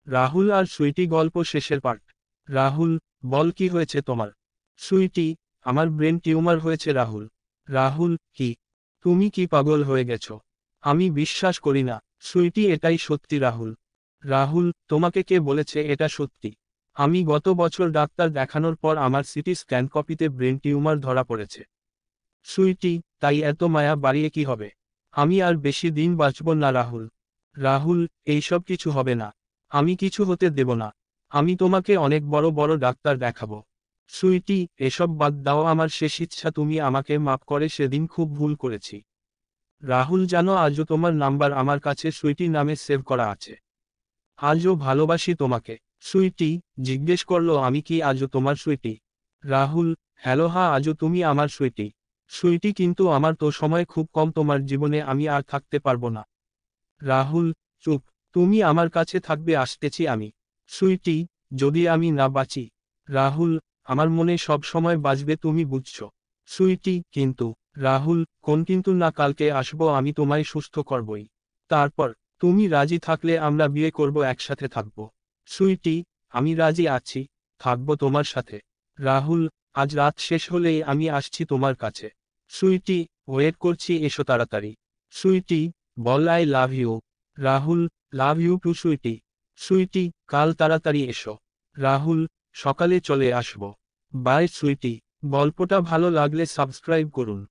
রাহুল আর সুইটি গল্প শেষের পার্ট। রাহুল, বল কি হয়েছে তোমার? সুইটি, আমার ব্রেন টিউমার হয়েছে রাহুল। রাহুল, কি? তুমি কি পাগল হয়ে গেছো? আমি বিশ্বাস করি না। সুইটি, এটাই সত্যি রাহুল। রাহুল, তোমাকে কে বলেছে এটা সত্যি? আমি গত বছর ডাক্তার দেখানোর পর আমার সিটি স্ক্যান কপিতে ব্রেন টিউমার ধরা পড়েছে। সুইটি, তাই এত মায়া বাড়িয়ে কি হবে? আমি আর বেশি দিন বাঁচব না রাহুল। রাহুল, এইসব কিছু হবে না। আমি কিছু হতে দেব না। আমি তোমাকে অনেক বড় বড় ডাক্তার দেখাবো। সুইটি, এসব বাদ দাও, আমার শেষ ইচ্ছা তুমি আমাকে মাফ করে, সেদিন খুব ভুল করেছি। রাহুল, জানো আজও তোমার নাম্বার আমার কাছে সুইটি নামে সেভ করা আছে। আজও ভালোবাসি তোমাকে। সুইটি জিজ্ঞেস করলো, আমি কি আজও তোমার সুইটি? রাহুল, হ্যালো, হ্যাঁ, আজও তুমি আমার সুইটি। সুইটি, কিন্তু আমার তো সময় খুব কম তোমার জীবনে, আমি আর থাকতে পারবো না। রাহুল, চুপ। তুমি আমার কাছে থাকবে, আসতেছি আমি। সুইটি, যদি আমি না বাঁচি? রাহুল, আমার মনে সব সময় বাঁচবে, তুমি বুঝছো? সুইটি, কিন্তু। রাহুল, কোন কিন্তু না, কালকে আসবো আমি, তোমায় সুস্থ করবই। তারপর তুমি রাজি থাকলে আমরা বিয়ে করব, একসাথে থাকব। সুইটি, আমি রাজি আছি, থাকবো তোমার সাথে। রাহুল, আজ রাত শেষ হলেই আমি আসছি তোমার কাছে। সুইটি, ওয়েট করছি, এসো তাড়াতাড়ি। সুইটি, বল I love you. Rahul, love you too Sweety. Sweety, কাল তাড়াতাড়ি এসো। রাহুল, সকালে চলে আসবো। Bye Sweety. গল্পটা ভালো লাগলে সাবস্ক্রাইব করুন।